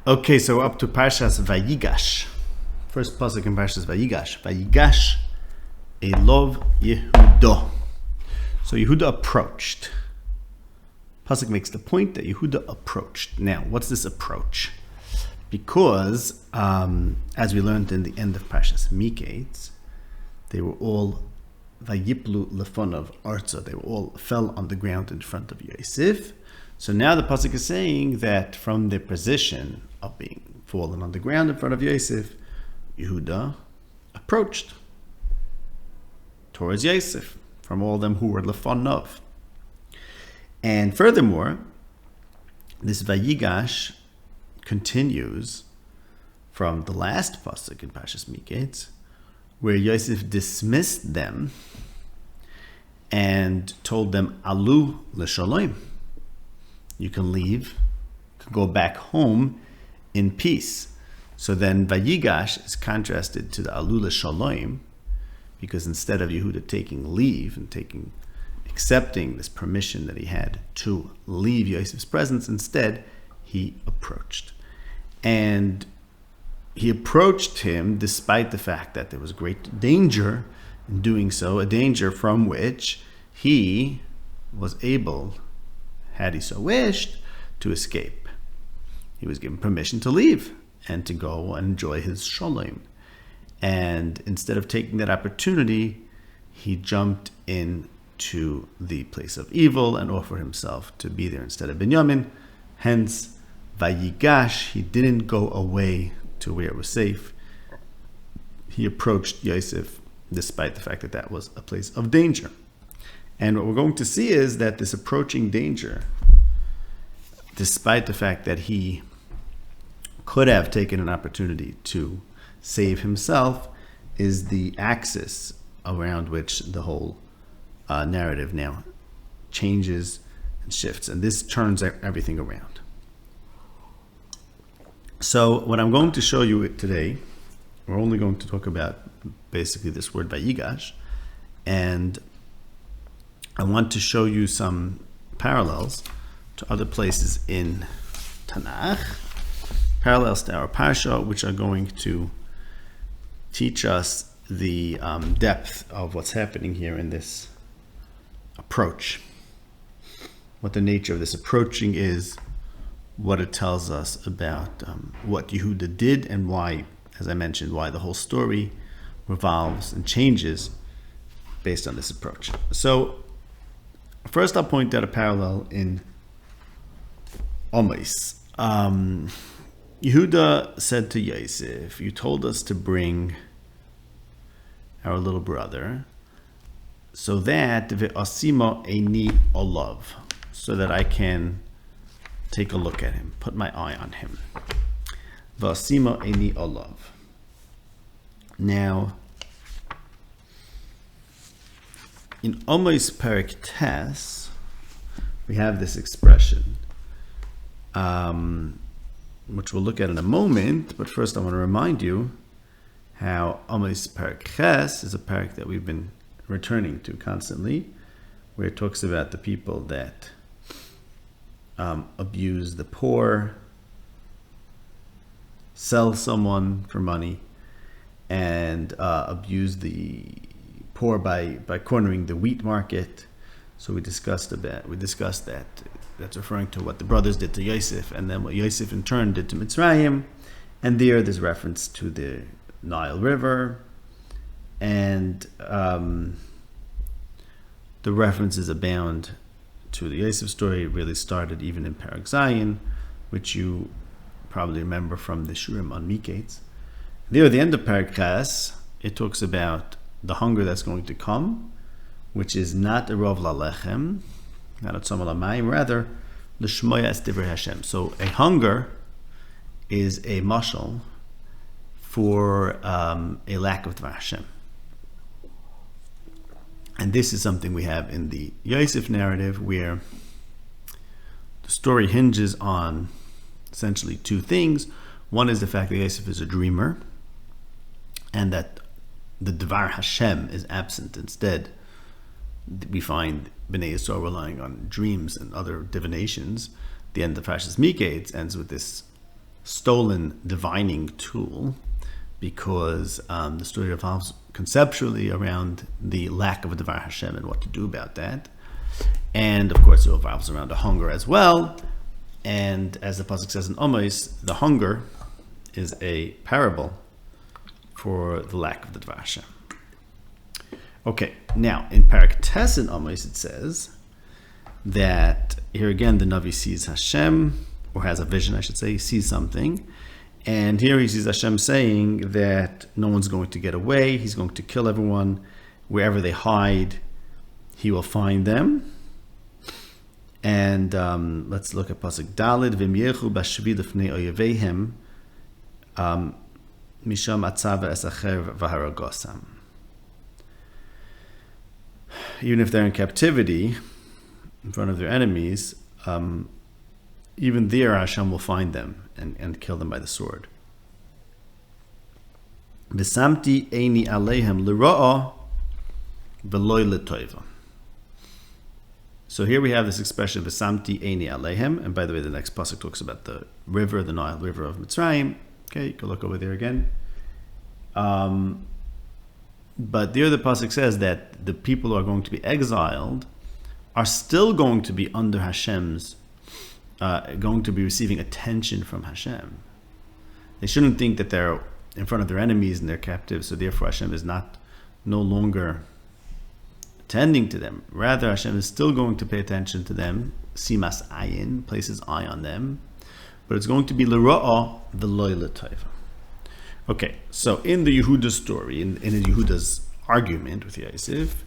Okay, so up to Parshas Vayigash. First pasuk in Parshas Vayigash. Vayigash elov Yehudah. So Yehudah approached. Pasuk makes the point that Yehudah approached. Now, what's this approach? Because, as we learned in the end of Parshas Miketz, they were all Vayiplu lefonav arza. They were all fell on the ground in front of Yosef. So now the pasuk is saying that from their position of being fallen on the ground in front of Yosef, Yehudah approached towards Yosef from all them who were lefonav. And furthermore, this Vayigash continues from the last pasuk in Parshas Miketz, where Yosef dismissed them and told them, Alu l'shalom. You can leave, you can go back home in peace. So then Vayigash is contrasted to the Alu l'shalom, because instead of Yehudah taking leave and accepting this permission that he had to leave Yosef's presence, instead he approached. And he approached him despite the fact that there was great danger in doing so, a danger from which he was able, had he so wished, to escape. He was given permission to leave and to go and enjoy his Shalom. And instead of taking that opportunity, he jumped into the place of evil and offered himself to be there instead of Binyamin. Hence, Vayigash, he didn't go away to where it was safe. He approached Yosef despite the fact that that was a place of danger. And what we're going to see is that this approaching danger, despite the fact that he could have taken an opportunity to save himself, is the axis around which the whole narrative now changes and shifts. And this turns everything around. So what I'm going to show you today, we're only going to talk about basically this word Vayigash, and I want to show you some parallels to other places in Tanakh, parallels to our Parsha, which are going to teach us the depth of what's happening here in this approach, what the nature of this approaching is, what it tells us about what Yehudah did, and why, as I mentioned, why the whole story revolves and changes based on this approach. So first I'll point out a parallel in Amos. Yehudah said to Yosef, you told us to bring our little brother so that ve'asima eini olav, so that I can take a look at him, put my eye on him. Ve'asima eini olav. Now, in Amos Perek Tes, we have this expression, which we'll look at in a moment. But first, I want to remind you how Amos Perek Ches is a perek that we've been returning to constantly, where it talks about the people that abuse the poor, sell someone for money, and abuse the poor by cornering the wheat market. So we discussed that that's referring to what the brothers did to Yosef, and then what Yosef in turn did to Mitzrayim. And there's reference to the Nile River, and the references abound to the Yosef story. It really started even in Perek Zayin, which you probably remember from the Shurim on Miketz. There at the end of Perek Ches, it talks about the hunger that's going to come, which is not a rov lalechem, not a tzom alamayim, rather l'shmoya es Dvar Hashem. So a hunger is a mashal for a lack of Dvar Hashem. And this is something we have in the Yosef narrative, where the story hinges on essentially two things. One is the fact that Yosef is a dreamer, and that the Dvar Hashem is absent. Instead, we find Bnei Yisrael relying on dreams and other divinations. The end of Parshas Miketz ends with this stolen divining tool, because the story revolves conceptually around the lack of a Dvar Hashem and what to do about that. And of course, it revolves around the hunger as well. And as the pasuk says in Amos, the hunger is a parable for the lack of the Dvar Hashem. Okay, now in Parak Tes in Amos it says that here again the Navi sees Hashem, or has a vision, I should say. He sees something, and here he sees Hashem saying that no one's going to get away. He's going to kill everyone. Wherever they hide, he will find them. And let's look at pasuk Dalid. V'myechu b'shvi lefnei oyevehem misham atzava esacher v'haragosam. Even if they're in captivity in front of their enemies, even there Hashem will find them and kill them by the sword. V'samti eini alehem l'ra'a v'loy l'toiva. So here we have this expression v'samti eini alehem, and by the way, the next pasuk talks about the river, the Nile River of Mitzrayim. Okay, you can look over there again. But there the pasuk says that the people who are going to be exiled are still going to be under Hashem's, going to be receiving attention from Hashem. They shouldn't think that they're in front of their enemies and they're captive, so therefore Hashem is no longer attending to them. Rather, Hashem is still going to pay attention to them. Simas ayin, place his eye on them, but it's going to be l'ra'a v'loy l'toiva. Okay, so in the Yehudah story, in Yehudah's argument with Yosef,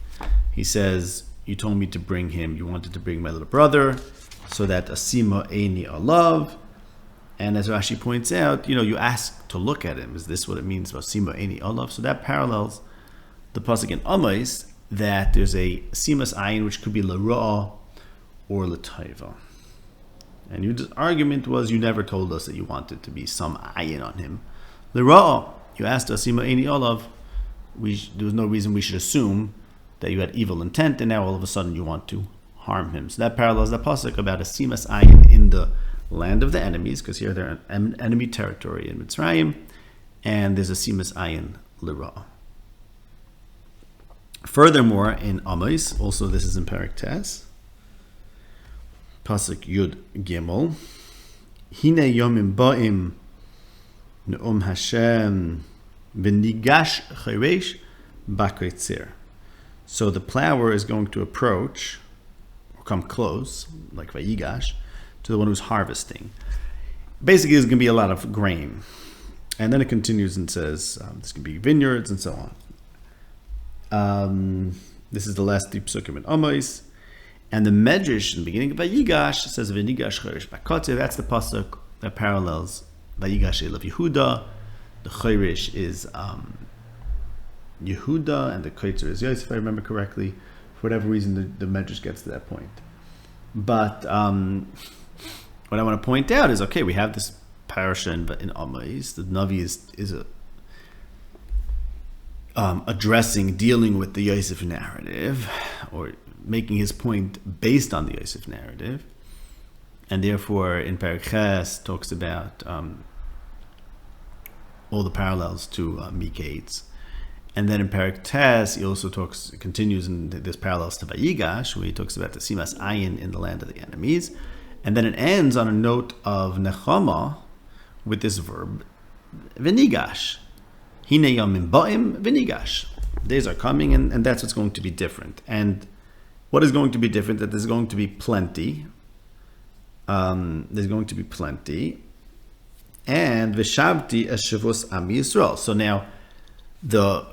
he says, you told me to bring him, you wanted to bring my little brother, so that asima eini alav. And as Rashi points out, you ask to look at him. Is this what it means, asima eini alav? So that parallels the pasuk in Amos, that there's a simas ayin, which could be l'ra'ah or l'taiva. And Yehudah's argument was, you never told us that you wanted to be some ayin on him. L'ra'ah, you asked us, asima eini alav. There was no reason we should assume that you had evil intent, and now all of a sudden you want to harm him. So that parallels the pasuk about a simas ayin in the land of the enemies, because here they're in enemy territory in Mitzrayim, and there's a simas ayin l'ra'ah. Furthermore, in Amos, also this is in Parak Tes, pasuk Yud Gimel, Hine yomim ba'im ne'um Hashem v'nigash chayresh b'kreitzir. So the plower is going to approach, or come close, like Vigash, to the one who's harvesting. Basically, there's going to be a lot of grain. And then it continues and says, there's going to be vineyards and so on. This is the last three psukim in Amos. And the Medrash in the beginning of Vigash says, V'nigash chayresh b'kreitzir. That's the pasuk that parallels Vigash of Yehudah. The chayresh is Yehudah, and the kreitzir is Yosef, if I remember correctly. For whatever reason, the Medrash gets to that point. But what I want to point out is, okay, we have this parasha in Amos. The Navi is addressing, dealing with the Yosef narrative, or making his point based on the Yosef narrative. And therefore, in Parak Ches, talks about all the parallels to Miketz. And then in Parak Tes, he also continues in this parallels to Vigash, where he talks about the simas ayin in the land of the enemies. And then it ends on a note of nechama with this verb, v'nigash. Hine yamim ba'im v'nigash. Days are coming, and that's what's going to be different. And what is going to be different? That there's going to be plenty. There's going to be plenty. And v'shavti eshavus am Yisrael. So now, the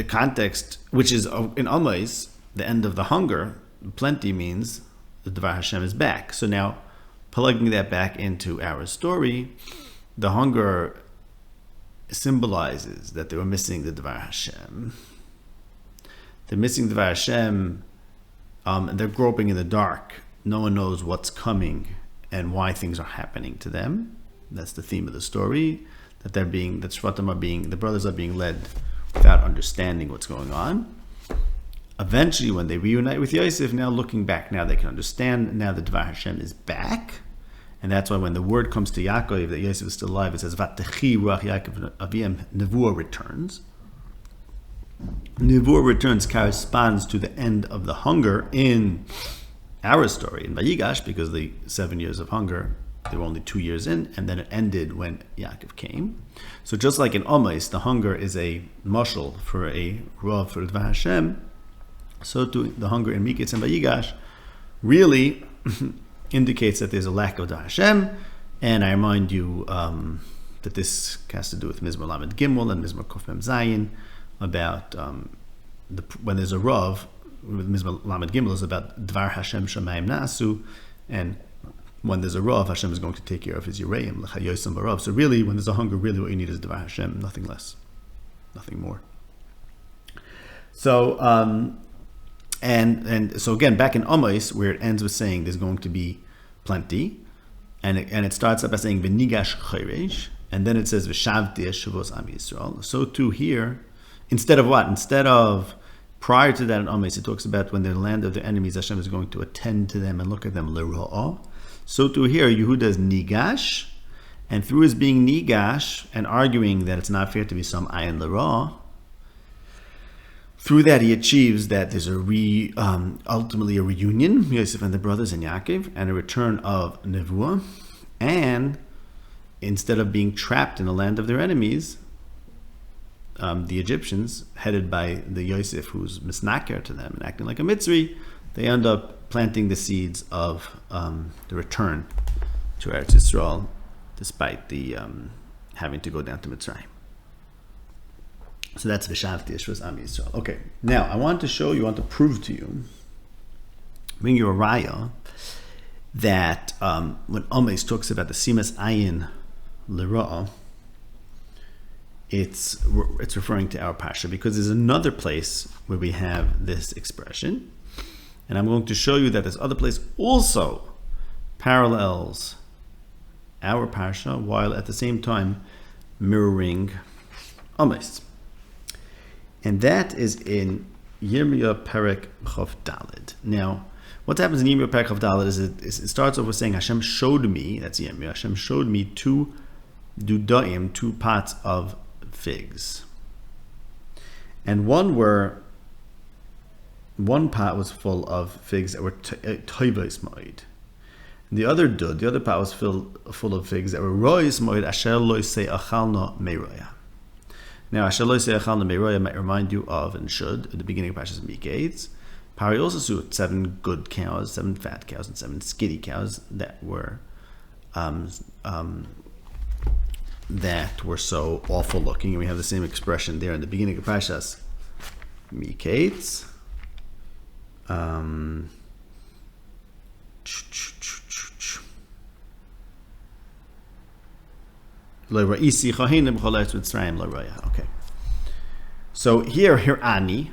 context, which is in Amos, the end of the hunger, plenty means the Dvar Hashem is back. So now, plugging that back into our story, the hunger symbolizes that they were missing the Dvar Hashem. They're missing Dvar Hashem, and they're groping in the dark. No one knows what's coming and why things are happening to them. That's the theme of the story, that the brothers are being led without understanding what's going on. Eventually, when they reunite with Yosef, now looking back, now they can understand. Now the Dvar Hashem is back, And that's why when the word comes to Yaakov that Yosef is still alive, it says, Vatechi ruach Yaakov aviyam, Nevuah returns. Nevuah returns corresponds to the end of the hunger in our story, in Vigash, because the 7 years of hunger, they were only 2 years in, and then it ended when Yaakov came. So just like in Amos, the hunger is a mashal for a rav for Dvar Hashem, so too the hunger in Miketz and Vigash really indicates that there's a lack of Dvar Hashem. And I remind you that this has to do with Mizmor Lamed Gimel and Mizmor Kof Mem Zayin, about when there's a rav, Mizmor Lamed Gimel is about Dvar Hashem Shamayim Nasu, and when there's a rav, Hashem is going to take care of his Yereim, L'chayosam Barav. So really, when there's a hunger, really what you need is Dvar Hashem, nothing less, nothing more. So, and so again, back in Amos, where it ends with saying there's going to be plenty, and it starts up by saying ניגש choresh, and then it says V'shavti Shavos Am Yisrael. So too here, instead of what? Instead of prior to that in Amos, it talks about when they're in the land of their enemies, Hashem is going to attend to them and look at them l'ro'ah. So too here, Yehudah is ניגש, and through his being ניגש and arguing that it's not fair to be some ayin l'ra, through that he achieves that there's ultimately a reunion, Yosef and the brothers and Yaakov, and a return of Nevuah, and instead of being trapped in the land of their enemies, the Egyptians, headed by the Yosef who's misnaker to them and acting like a Mitzri, they end up planting the seeds of the return to Eretz Yisrael, despite the having to go down to Mitzrayim. So that's V'shavti Yeshvos Am Yisrael. Okay, now I want to prove to you, bring you a raya, that when Amos talks about the Simas Ayin L'Ra, it's referring to our Pasha, because there's another place where we have this expression, and I'm going to show you that this other place also parallels our Pasha, while at the same time mirroring Amos. And that is in Yirmiyah Perek Chof Daled. Now, what happens in Yirmiyah Perek Chof Daled is it starts off with saying, Hashem showed me, that's Yirmiyah, Hashem showed me two pots of figs. And one pot was full of figs that were toivos moed. The other pot was full of figs that were rois moed, asher lo se achalna meiroya. Now, asher lo se achalna meiroya might remind you of, and should, at the beginning of Parshas Miketz, Pari also saw 7 good cows, 7 fat cows, and 7 skinny cows that were so awful looking. And we have the same expression there in the beginning of Parshas Miketz. Okay. So here Ani,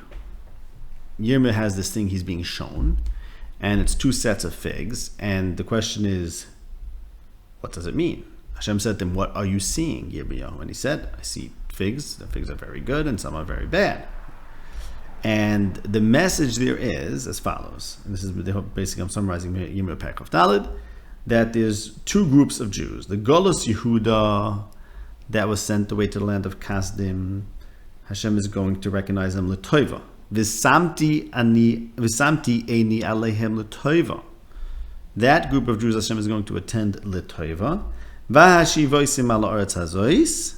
Yirmiyah has this thing he's being shown, and it's 2 sets of figs, and the question is, what does it mean? Hashem said to him, what are you seeing, Yirmiyah? And he said, I see figs. The figs are very good, and some are very bad. And the message there is as follows, and this is basically, I'm summarizing Yirmiyah Perek Chof Daled, that there's 2 groups of Jews. The Golus Yehudah that was sent away to the land of Kasdim, Hashem is going to recognize them l'toiva. V'samti eini alehem l'toiva. That group of Jews Hashem is going to attend l'toiva. V'hashivoisim al ha'aretz hazois.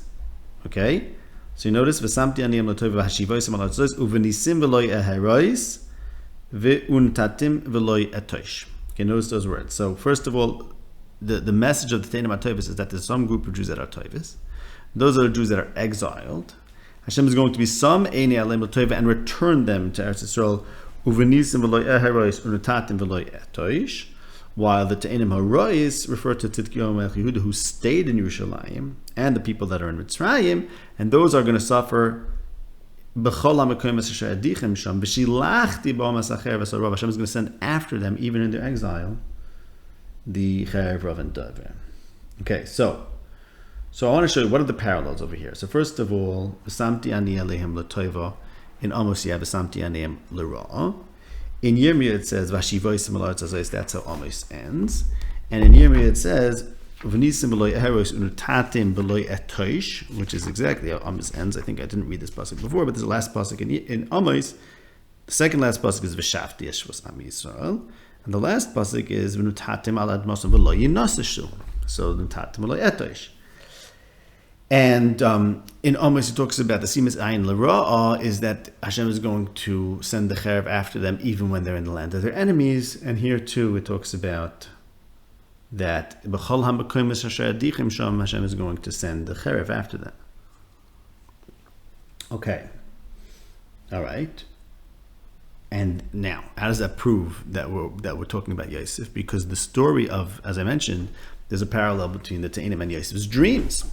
Okay, so you notice v'samti aniim l'toiva v'hashivoisim al ha'aretz hazois uvenisim v'loi eherois v'untatim v'loi etosh. Okay, notice those words. So first of all, the message of the Teinim HaTovis is that there's some group of Jews that are Tovis. Those are the Jews that are exiled. Hashem is going to be some Eini Aleim L'Toiva and return them to Eretz Yisrael. Uvenisim v'loi eherois unatatim v'loi etosh. While the Teinim HaRois refer to Tzidkiyahu Melech Yehudah, who stayed in Yerushalayim, and the people that are in Mitzrayim, and those are going to suffer. Hashem is going to send after them, even in their exile, the Chayav Rav and Dover. Okay, so I want to show you what are the parallels over here. So first of all, V'samti ani alehem l'toiva. In Amos you have V'samti anihem l'ra. In Yirmiyah it says Vashivoisim al ha'aretz hazois. That's how Amos ends. And in Yirmiyah it says, which is exactly how Amos ends. I think I didn't read this pasuk before, but there's a last pasuk in Amos. The second last pasuk is V'shafti Yeshvos Am Yisrael, and the last pasuk is V'nutatim al admosim v'lo yinaseshu. So V'nutatim v'lo etosh. And in Amos it talks about the simas ayin l'ra'ah is that Hashem is going to send the cherev after them even when they're in the land of their enemies. And here too it talks about that Hashem is going to send the cherev after them. Okay. All right. And now, how does that prove that we're talking about Yosef? Because the story of, as I mentioned, there's a parallel between the Te'inim and Yosef's dreams.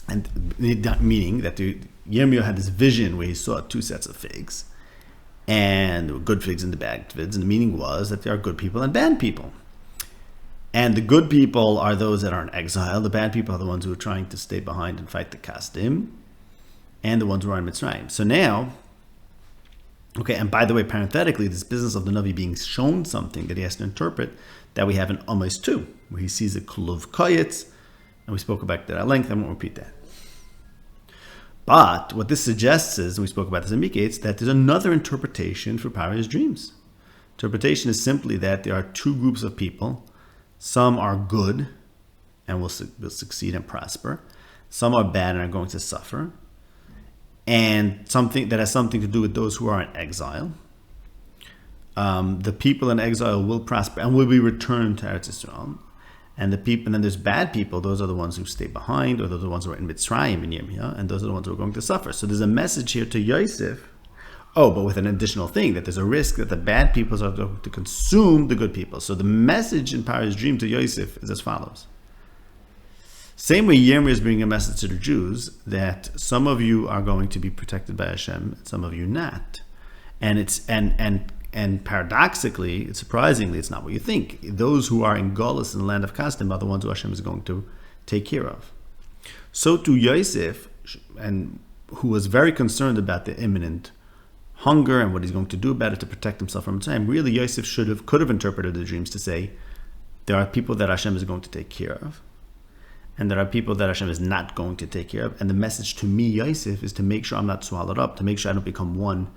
And meaning that Yirmiyah had this vision where he saw 2 sets of figs, and there were good figs and the bad figs, and the meaning was that there are good people and bad people. And the good people are those that are in exile. The bad people are the ones who are trying to stay behind and fight the Kasdim, and the ones who are in Mitzrayim. So now, okay, and by the way, parenthetically, this business of the Navi being shown something that he has to interpret, that we have in Amos 2, where he sees a Kluv Kayetz, and we spoke about that at length. I won't repeat that. But what this suggests is, and we spoke about this in Miketz, that there's another interpretation for Paro's dreams. Interpretation is simply that there are 2 groups of people. Some are good and will succeed and prosper. Some are bad and are going to suffer. And something that has something to do with those who are in exile. The people in exile will prosper and will be returned to Eretz Yisrael. And then there's bad people. Those are the ones who stay behind, or those are the ones who are in Mitzrayim in Yirmiyah, and those are the ones who are going to suffer. So there's a message here to Yosef. Oh, but with an additional thing, that there's a risk that the bad people are going to consume the good people. So the message in Paro's dream to Yosef is as follows. Same way Yirmiyah is bringing a message to the Jews that some of you are going to be protected by Hashem, and some of you not. And paradoxically, surprisingly, it's not what you think. Those who are in Golus in the land of Kasdim are the ones who Hashem is going to take care of. So to Yosef, and who was very concerned about the imminent hunger and what he's going to do about it to protect himself from time, really Yosef could have interpreted the dreams to say, there are people that Hashem is going to take care of, and there are people that Hashem is not going to take care of. And the message to me, Yosef, is to make sure I'm not swallowed up, to make sure I don't become one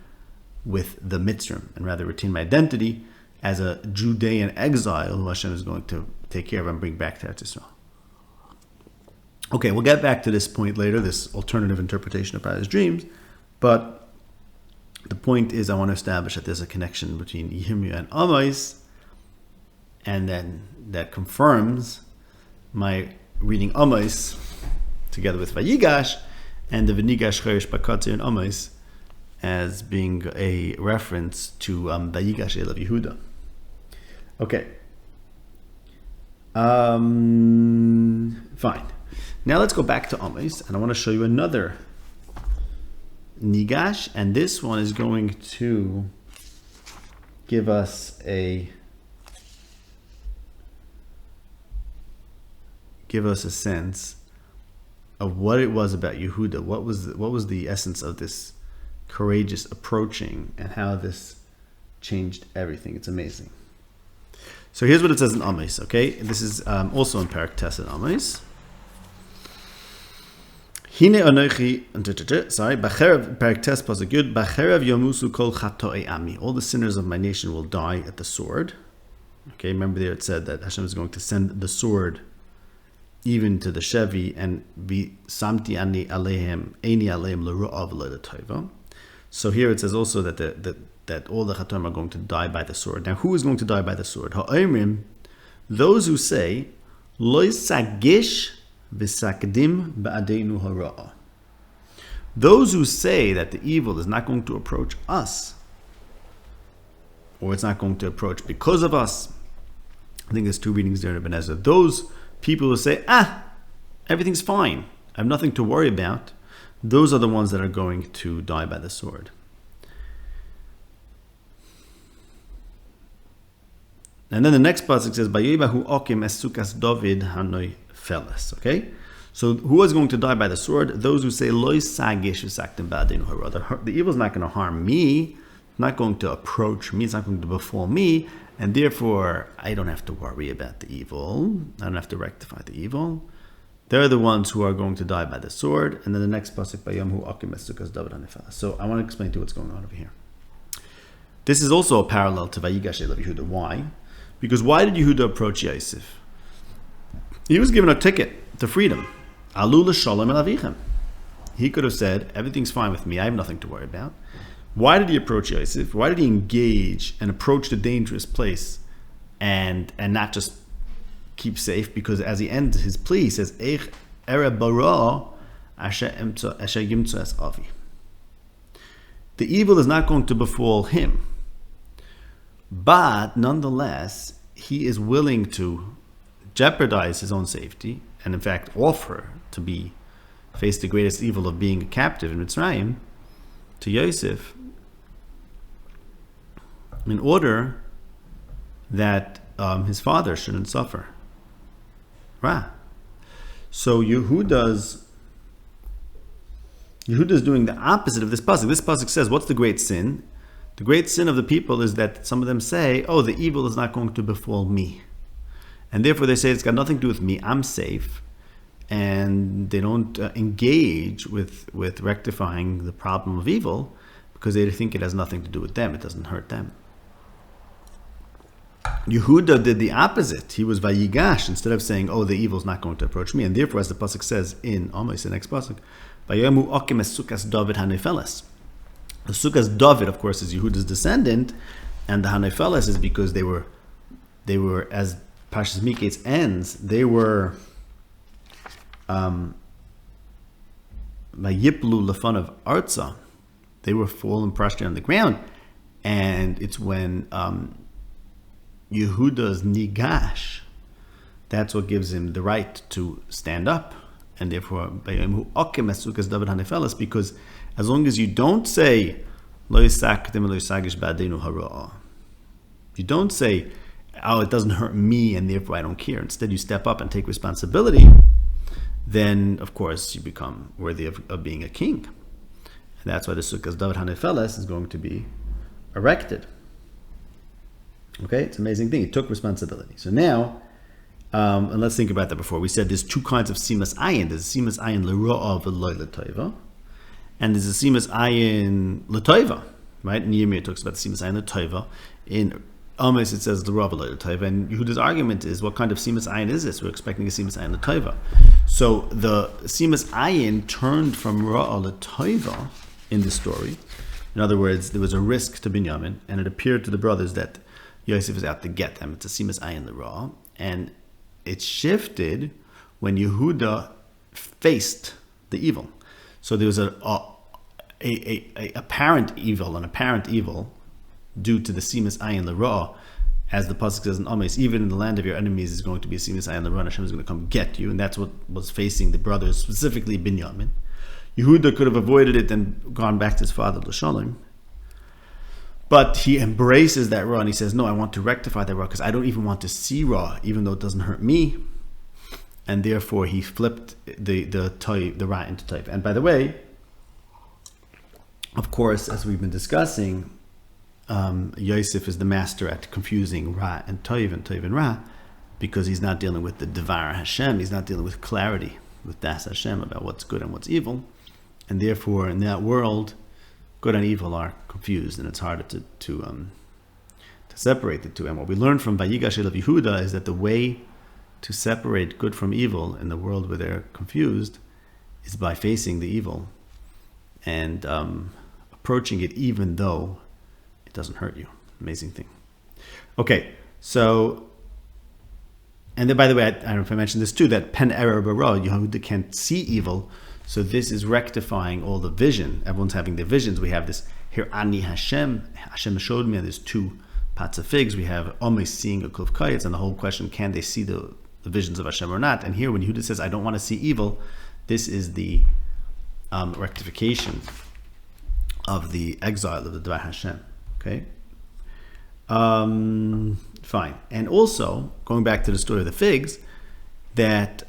with the Mitzrim, and rather retain my identity as a Judean exile who Hashem is going to take care of and bring back to Eretz Yisrael. Okay, we'll get back to this point later, this alternative interpretation of Paro's dreams, but the point is I want to establish that there's a connection between Yirmiyah and Amos, and then that confirms my reading Amos together with Vigash and the ניגש Cheresh Bakatze and Amos as being a reference to ויגש אליו יהודה. Okay. Fine. Now let's go back to Amos, and I want to show you another ניגש, and this one is going to give us a sense of what it was about Yehudah. What was the essence of this courageous approaching, and how this changed everything. It's amazing. So here's what it says in Amos, okay? This is also in Parak Tes in Amos. Hine anochi, Bacherev, Parak Tes, Pasuk Yud, Bacherev yomusu kol chato'ei ami. All the sinners of my nation will die at the sword. Okay, remember there it said that Hashem is going to send the sword even to the Shevi, and be samti ani alehem, eini alehem l'ru'av l'tova. So here it says also that that all the Chatoim are going to die by the sword. Now, who is going to die by the sword? Ha'omrim, those who say, Lo sagish v'sakdim ba'adeinu hara'ah. Those who say that the evil is not going to approach us, or it's not going to approach because of us. I think there's 2 readings there in Ibn Ezra. Those people who say, everything's fine, I have nothing to worry about, those are the ones that are going to die by the sword. And then the next pasuk says, "Bayebahu okim es sukas David hanoi feles." Okay, so who is going to die by the sword? Those who say, "Lo sagish v'saktim ba'adeinu hara." The evil is not going to harm me, it's not going to approach me, it's not going to befall me, and therefore I don't have to worry about the evil. I don't have to rectify the evil. They're the ones who are going to die by the sword. And then the next pasuk, Bayom hu akim es sukas David hanefela. So I want to explain to you what's going on over here. This is also a parallel to Vigash of Yehudah. Why? Because why did Yehudah approach Yosef? He was given a ticket to freedom. Alu l'shalom el avichem. He could have said, everything's fine with me, I have nothing to worry about. Why did he approach Yosef? Why did he engage and approach the dangerous place and not just keep safe? Because as he ends his plea, he says, Eich ere bara asher yimtzo es avi. The evil is not going to befall him. But nonetheless, he is willing to jeopardize his own safety and in fact offer to face the greatest evil of being a captive in Mitzrayim to Yosef in order that his father shouldn't suffer. Right. So Yehudah's doing the opposite of this pasuk. This pasuk says, what's the great sin? The great sin of the people is that some of them say, oh, the evil is not going to befall me. And therefore they say, it's got nothing to do with me, I'm safe. And they don't engage with rectifying the problem of evil because they think it has nothing to do with them, it doesn't hurt them. Yehudah did the opposite. He was Vigash, instead of saying, oh, the evil is not going to approach me. And therefore, as the pasuk says in Amos, the next pasuk, Vayomu okim es sukas David hanefeles. The sukas David, of course, is Yehudah's descendant, and the hanefeles is because they were, as Parshas Miketz ends, they were Vayiplu lefan of Arza. They were fallen prostrate on the ground, and it's when Yehudah's ניגש, that's what gives him the right to stand up, and therefore because as long as you don't say you don't say, oh, it doesn't hurt me and therefore I don't care, instead you step up and take responsibility, then of course you become worthy of being a king. And that's why the Sukkah's David Hanefeles is going to be erected. Okay, it's an amazing thing. He took responsibility. So now, and let's think about that before. We said there's two kinds of simas ayin. There's a simas ayin l'ro'a v'loy l'toiva, and there's a simas ayin l'toiva. Right? In Yirmiyah it talks about the simas ayin l'toiva. In Amos it says l'ro'a v'loy l'toiva. And Yehudah's argument is, what kind of simas ayin is this? We're expecting a simas ayin l'toiva. So the simas ayin turned from ro'a l'toiva in the story. In other words, there was a risk to Binyamin, and it appeared to the brothers that Yosef is out to get them. It's a simas ayin l'ra, and it shifted when Yehudah faced the evil. So there was an apparent evil due to the simas ayin l'ra, as the pasuk says in Amos, even in the land of your enemies is going to be a simas ayin l'ra, and Hashem is going to come get you, and that's what was facing the brothers, specifically Binyamin. Yehudah could have avoided it and gone back to his father, Shalom. But he embraces that Ra and he says, no, I want to rectify that Ra because I don't even want to see Ra, even though it doesn't hurt me. And therefore he flipped the Ra into Toiv. And by the way, of course, as we've been discussing, Yosef is the master at confusing Ra and Toiv and Ra, because he's not dealing with the Dvar Hashem, he's not dealing with clarity, with Das Hashem about what's good and what's evil. And therefore, in that world, good and evil are confused, and it's harder to separate the two. And what we learn from Vigash of Yehudah is that the way to separate good from evil in the world where they're confused is by facing the evil and approaching it even though it doesn't hurt you. Amazing thing. Okay, so, and then by the way, I don't know if I mentioned this too, that pen error bara, Yehudah can't see evil. So this is rectifying all the vision. Everyone's having their visions. We have this here, Ani Hashem. Hashem showed me, and there's two pots of figs. We have Amos seeing a kluf kayetz, and the whole question, can they see the visions of Hashem or not? And here, when Yehudah says, I don't want to see evil, this is the rectification of the exile of the Dvar Hashem. Okay? Fine. And also, going back to the story of the figs, that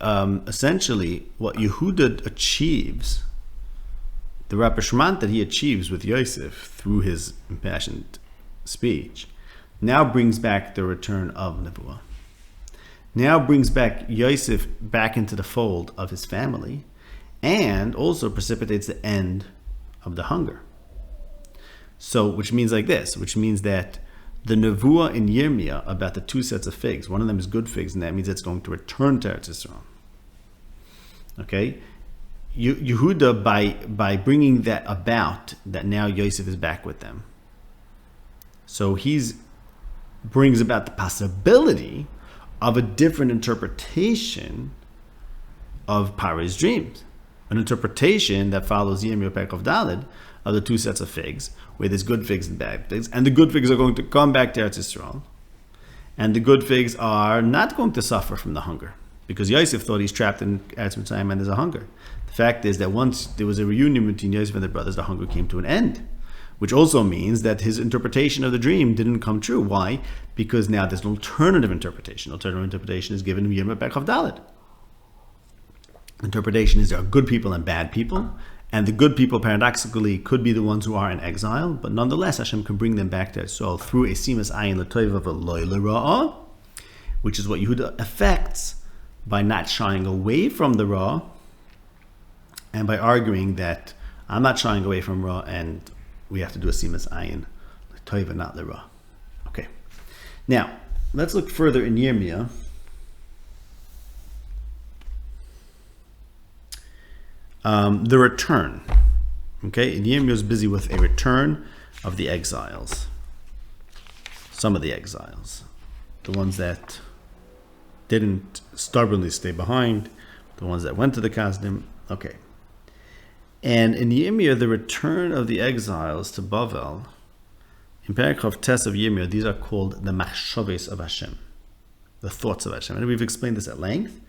essentially what Yehudah achieves, the rapprochement that he achieves with Yosef through his impassioned speech, now brings back the return of Nevuah. Now brings back Yosef back into the fold of his family, and also precipitates the end of the hunger. So, which means like this, which means that the Nevuah in Yirmiyah about the two sets of figs, one of them is good figs, and that means it's going to return to Eretz Yisrael. Okay? Yehudah, by bringing that about, that now Yosef is back with them. So brings about the possibility of a different interpretation of Paro's dreams. An interpretation that follows Yirmiyah Perek Daled of the two sets of figs, where there's good figs and bad figs, and the good figs are going to come back to Eretz Yisrael, and the good figs are not going to suffer from the hunger, because Yosef thought he's trapped in Eretz Mitzrayim and there's a hunger. The fact is that once there was a reunion between Yosef and the brothers, the hunger came to an end, which also means that his interpretation of the dream didn't come true. Why? Because now there's an alternative interpretation. Alternative interpretation is given in Yirmiyah Perek Daled. Interpretation is there are good people and bad people, and the good people paradoxically could be the ones who are in exile, but nonetheless Hashem can bring them back to Israel through a simas ayin l'toiv of a loy l'ra'ah, which is what Yehudah affects by not shying away from the ra, and by arguing that I'm not shying away from ra, and we have to do a simas ayin l'toiv and not l'ra. Okay, now let's look further in Yirmiyah. The return. Okay, and Yirmiyah is busy with a return of the exiles. Some of the exiles. The ones that didn't stubbornly stay behind, the ones that went to the Kasdim. Okay. And in Yirmiyah, the return of the exiles to Bavel, in Perek Tes of Yirmiyah, these are called the machshavos of Hashem, the thoughts of Hashem. And we've explained this at length,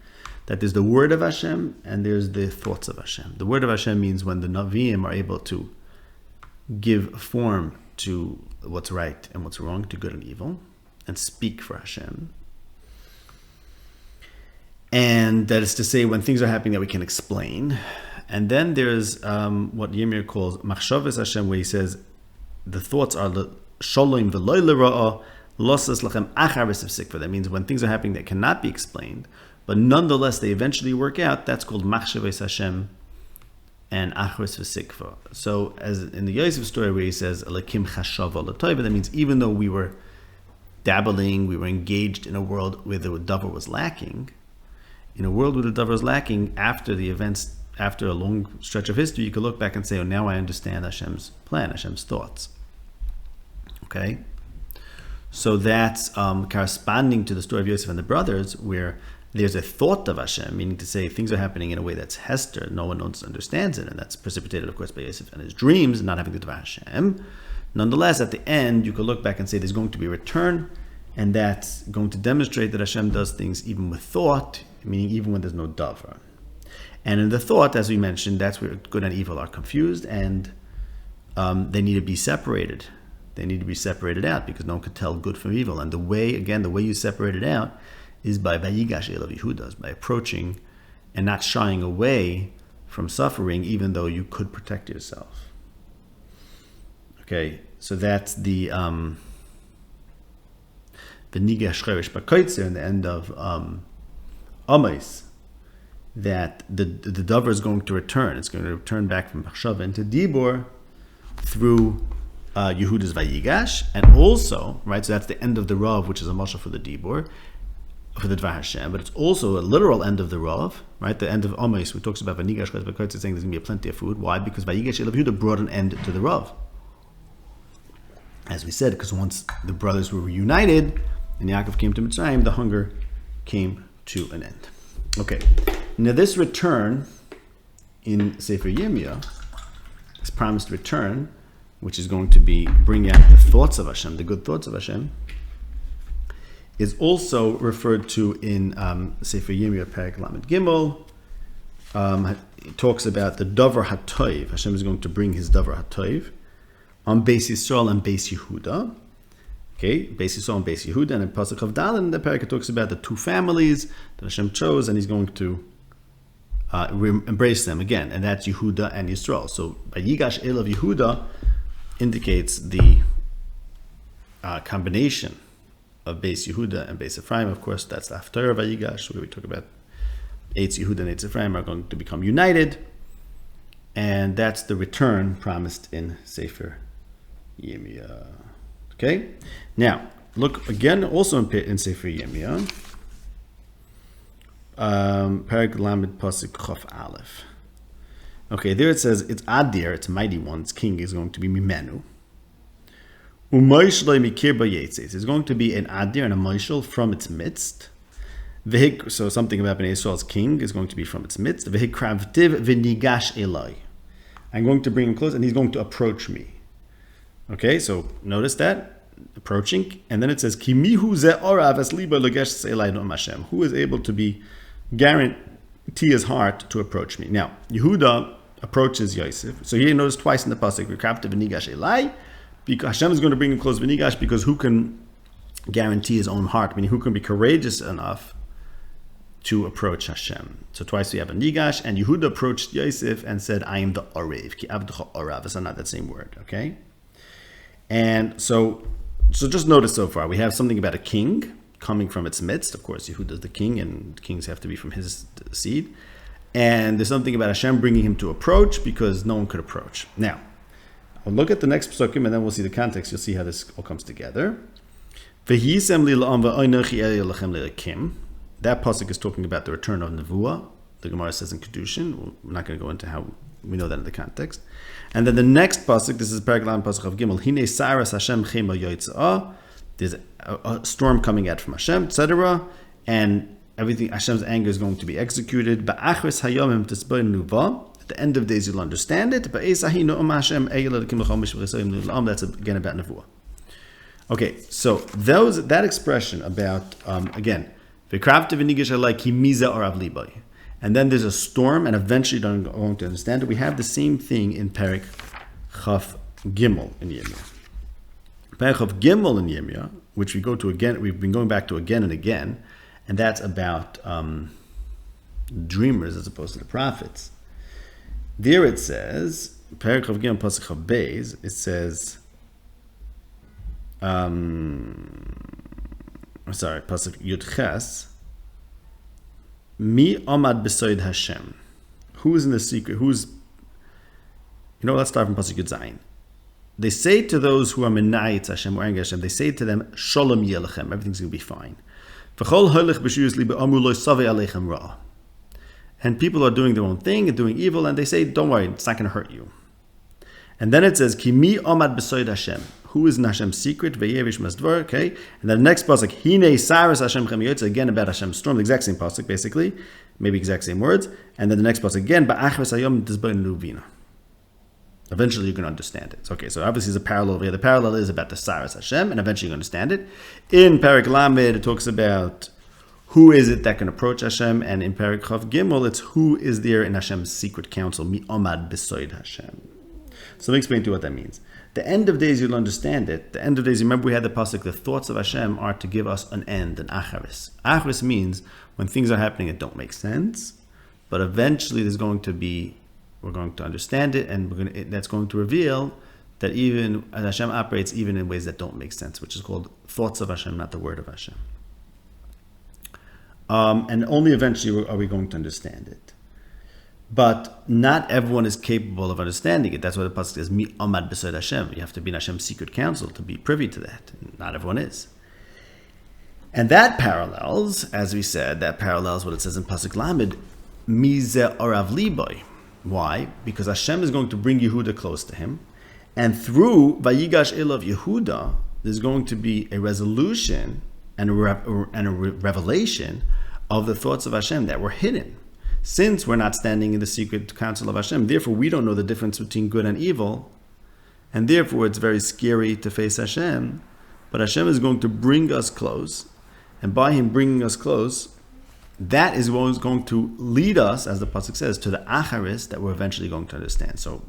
that there's the word of Hashem and there's the thoughts of Hashem. The word of Hashem means when the Naviim are able to give form to what's right and what's wrong, to good and evil, and speak for Hashem. And that is to say, when things are happening that we can explain. And then there's what Yirmiyah calls machshavos Hashem, where he says the thoughts are Shalom v'loy l'ra'ah losas lachem acharis of sikva. That means when things are happening that cannot be explained, but nonetheless they eventually work out, that's called machshavos Hashem and acharis v'sikva. So as in the Yosef story where he says Elokim chashava l'toiva, that means even though we were dabbling, we were engaged in a world where the davar was lacking, in a world where the davar was lacking, after the events, after a long stretch of history, you could look back and say, oh, now I understand Hashem's plan, Hashem's thoughts. Okay? So that's corresponding to the story of Yosef and the brothers, where there's a thought of Hashem, meaning to say things are happening in a way that's Hester, no one else understands it, and that's precipitated, of course, by Yosef and his dreams, not having the Dvar Hashem. Nonetheless, at the end, you could look back and say there's going to be a return, and that's going to demonstrate that Hashem does things even with thought, meaning even when there's no davar. And in the thought, as we mentioned, that's where good and evil are confused, and they need to be separated. They need to be separated out, because no one could tell good from evil. And the way you separate it out is by Vigash of Yehudah, by approaching and not shying away from suffering, even though you could protect yourself. Okay, so that's the ניגש Cherish Bakoitzer in the end of Amos, that the davar is going to return. It's going to return back from Machshava into Dibor through Yehudah's Vigash, and also, right, so that's the end of the Rav, which is a mashal for the Dibor, for the Dvar Hashem, but it's also a literal end of the Rav, right? The end of Amos, which talks about ניגש Cherish Bakoitzer, saying there's going to be plenty of food. Why? Because ויגש Yehudah brought an end to the Rav. As we said, because once the brothers were reunited and Yaakov came to Mitzrayim, the hunger came to an end. Okay, now this return in Sefer Yirmiyah, this promised return, which is going to be bring out the thoughts of Hashem, the good thoughts of Hashem, is also referred to in Sefer Yirmiyah Perek Lamed Gimel. It talks about the Dvar Hatoiv. Hashem is going to bring his Dvar Hatoiv on Beis Yisrael and Beis Yehudah. Okay, Beis Yisrael and Beis Yehudah, and in Pasuk of Dalin, the parak talks about the two families that Hashem chose, and he's going to embrace them again, and that's Yehudah and Yisrael. So, Yigash El of Yehudah indicates the combination of base Yehuda and base Ephraim. Of course, that's the Haftarah of Yigash, where we talk about Eitz Yehuda and Eitz Ephraim are going to become united. And that's the return promised in Sefer Yirmiyah. Okay? Now, look again also in Sefer Yirmiyah. Perek Lamed Pasuk Chof Aleph. Okay, there it says, it's Adir, it's mighty one, its king is going to be Mimenu. U'moishloi mikir b'yetzes. There's going to be an Adir and a Moishel from its midst. So something about Bnei Yisrael's king is going to be from its midst. V'hikravtiv v'nigash eloi. I'm going to bring him close and he's going to approach me. Okay, so notice that, approaching. And then it says, Ki mihu ze orav es liba legesh se'elai no'am Hashem. Who is able to guarantee his heart to approach me? Now, Yehudah approaches Yosef. So here you notice twice in the pasuk, v'hikravtiv v'nigash elai. Because Hashem is going to bring him close v'nigash, because who can guarantee his own heart? Meaning who can be courageous enough to approach Hashem. So twice we have a Nigash, and Yehudah approached Yosef and said, I am the Orev, ki avdecha orav. It's not that same word, okay? And so just notice so far, we have something about a king coming from its midst. Of course, Yehudah is the king, and kings have to be from his seed. And there's something about Hashem bringing him to approach, because no one could approach. Now, I'll look at the next psukim, and then we'll see the context. You'll see how this all comes together. V'hisem li la'am v'oinochi el lachem le'akim. That pasuk is talking about the return of Nevuah. The Gemara says in Kedushin. We're not going to go into how we know that in the context. And then the next pasuk, this is Perek Lamed pasuk of Gimel. Hine saras Hashem chema yotzah. There's a storm coming out from Hashem, etc. And everything, Hashem's anger is going to be executed. Ba'achris hayomim tisboi nuva. At the end of days, you'll understand it. That's again about Nevuah. Okay, so that expression about again. And then there's a storm, and eventually you're going to understand it. We have the same thing in Perek Chaf Gimel in Yirmiyah. Perek Chaf Gimel in Yirmiyah, which we go to again, we've been going back to again and again, and that's about dreamers as opposed to the prophets. There it says, Perek Chaf Gimel Pasuk Chaf Beis, it says, Pasuk Yud Ches. Mi Amad Besoid Hashem. Who is in the secret? Let's start from Pasuk Yud Zayin. They say to those who are Menayitz Hashem or Angry Hashem, they say to them, Shalom Yelechem, everything's going to be fine. V'chol Holich B'shuyus Liba Amu Lo Savei Aleichem Ra. And people are doing their own thing and doing evil, and they say, don't worry, it's not going to hurt you. And then it says, Ki mi Amad Besoid Hashem. Who is in Hashem's secret? Ve'yevish Masdvar. Okay, and then the next pasuk, Hine Saras Hashem Chem Yotze, again about Hashem's storm, the exact same pasuk, basically, maybe exact same words. And then the next pasuk again, Ba'achves Hayom Tizboi Nuvina. Eventually, you can understand it. Okay, so obviously, there's a parallel over here. The parallel is about the Saras Hashem, and eventually, you can understand it. In Perek Lamed, it talks about who is it that can approach Hashem, and in Perek Chav Gimel, it's who is there in Hashem's secret council, Mi Omad Besoid Hashem. So let me explain to you what that means. The end of days, you'll understand it. The end of days, remember we had the pasuk, the thoughts of Hashem are to give us an end, an acharis. Acharis means when things are happening that don't make sense, but eventually we're going to understand it, and that's going to reveal that even as Hashem operates even in ways that don't make sense, which is called thoughts of Hashem, not the word of Hashem. And only eventually are we going to understand it. But not everyone is capable of understanding it. That's why the pasuk says, Mi Amad Besoid Hashem. You have to be in Hashem's secret council to be privy to that. Not everyone is. And that parallels, as we said, what it says in Pasuk Lamed, Mize Orav Liboy. Why? Because Hashem is going to bring Yehudah close to him. And through Vayigash Elov Yehudah, there's going to be a resolution and a revelation of the thoughts of Hashem that were hidden. Since we're not standing in the secret council of Hashem, therefore we don't know the difference between good and evil, and therefore it's very scary to face Hashem, but Hashem is going to bring us close, and by Him bringing us close, that is what is going to lead us, as the pasuk says, to the acharis that we're eventually going to understand. So,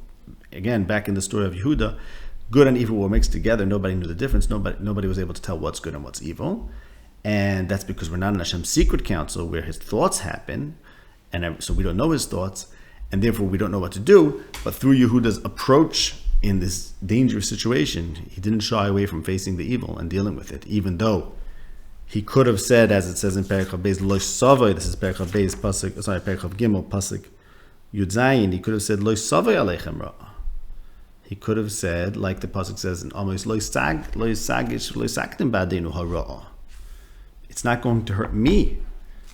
again, back in the story of Yehudah, good and evil were mixed together, nobody knew the difference, nobody was able to tell what's good and what's evil, and that's because we're not in Hashem's secret council where His thoughts happen, and so we don't know His thoughts, and therefore we don't know what to do. But through Yehudah's approach in this dangerous situation, he didn't shy away from facing the evil and dealing with it, even though he could have said, as it says in Perek Chav Beis, Lo Savoi, this is Perek Chav Beis, Perek Chav Gimel, Pasuk Yud Zayin, he could have said, Lo Savoi Aleichem Ra'ah. He could have said, like the Pasuk says in Amos, Lo Sagish, Lo Saktim Ba'adenu Hara'ah. It's not going to hurt me.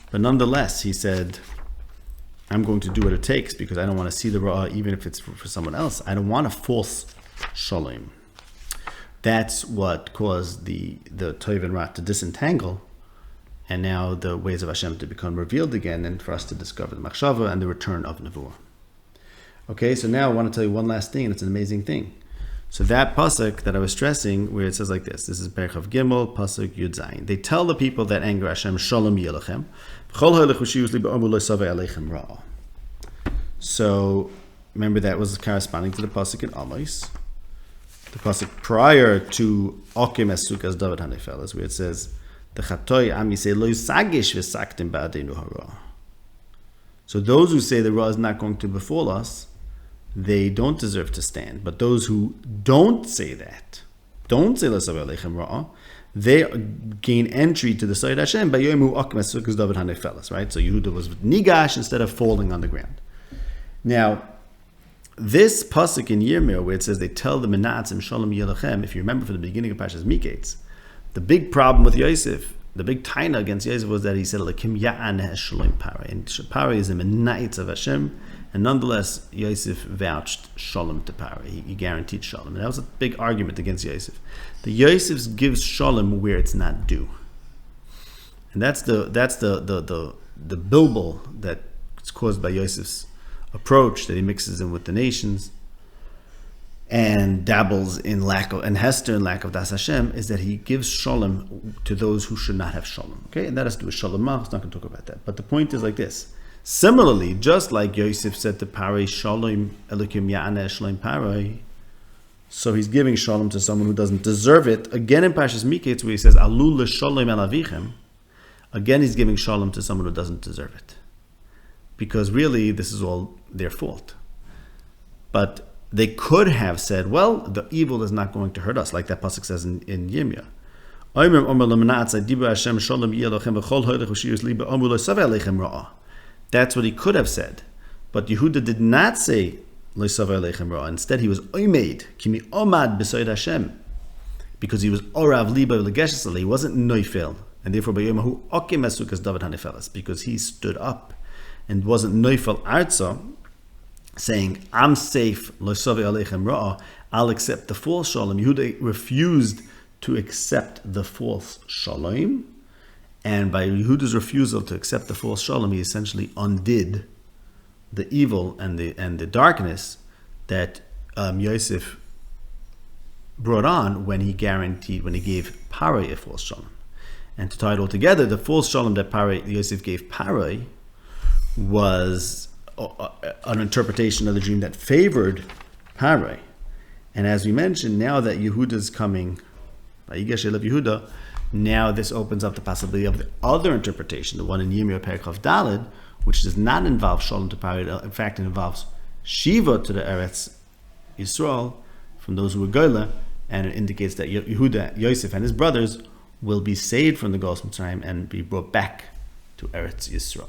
But nonetheless, he said, I'm going to do what it takes because I don't want to see the Ra'ah, even if it's for someone else. I don't want a false Shalom. That's what caused the Tov and Ra to disentangle, and now the ways of Hashem to become revealed again, and for us to discover the Machshava and the return of Nevuah. Okay, so now I want to tell you one last thing, and it's an amazing thing. So that pasuk that I was stressing, where it says like this is Perek Chav Gimel, pasuk Yud Zayin. They tell the people that anger Hashem, Shalom Yelachem. So remember that was corresponding to the pasuk in Amos. The pasuk prior to Okim es Sukas David Hanefeles, where it says, "The Chatoi Am Yisei Lo Sagish v'Saktim Ba'adenu Hara." So those who say the Ra is not going to befall us, they don't deserve to stand. But those who don't say that, don't say Lo Savei Aleichem Ra, they gain entry to the side of Hashem by Yomu Okim es Sukas David Hanefeles. Right? So Yehudah was with ניגש instead of falling on the ground. Now, this pasuk in Yirmiyah, where it says they tell the Menatzim Shalom Yelachem, if you remember from the beginning of Parshas Miketz, the big problem with Yosef, the big taina against Yosef was that he said Lakim Ya'an Shalom Parah, and Parah is a Menatz of Hashem, and nonetheless Yosef vouched Shalom to Parah. He guaranteed Shalom, and that was a big argument against Yosef. The Yosef gives Shalom where it's not due, and that's the bilbul that's caused by Yosef's approach, that he mixes in with the nations and dabbles in hester in lack of Das Hashem, is that he gives Shalom to those who should not have Shalom. Okay, and that has to do with Shalom. I'm not going to talk about that. But the point is like this. Similarly, just like Yosef said to Paroi, Shalom Elokim Ya'aneh Shalom Paroi, so he's giving Shalom to someone who doesn't deserve it. Again in Parshas Miketz, where he says Alul L'Shalom El Avichem, again he's giving Shalom to someone who doesn't deserve it. Because really, this is all their fault. But they could have said, well, the evil is not going to hurt us, like that pasuk says in Yirmiyah. That's what he could have said. But Yehudah did not say, instead he was oimed, kimi omad b'soid Hashem, because he was orav liba v'legeshes, he wasn't noifel, and therefore b'yomahu okim esukas David hanefeles, because he stood up and wasn't noifel arza, saying, I'm safe, lo savei aleichem ra'ah, I'll accept the false shalom. Yehudah refused to accept the false shalom, and by Yehudah's refusal to accept the false shalom, he essentially undid the evil and the darkness that Yosef brought on when he gave Paroi a false shalom. And to tie it all together, the false shalom that Yosef gave Paroi was an interpretation of the dream that favored Paroi. And as we mentioned, now that Yehudah's coming, Vigesh of Yehudah, now this opens up the possibility of the other interpretation, the one in Yirmiyah Perek Chav Daled, which does not involve Shalom to Paroi. In fact, it involves Shiva to the Eretz Yisrael from those who were Goyla, and it indicates that Yehudah, Yosef, and his brothers will be saved from the Golus Mitzrayim and be brought back to Eretz Yisrael.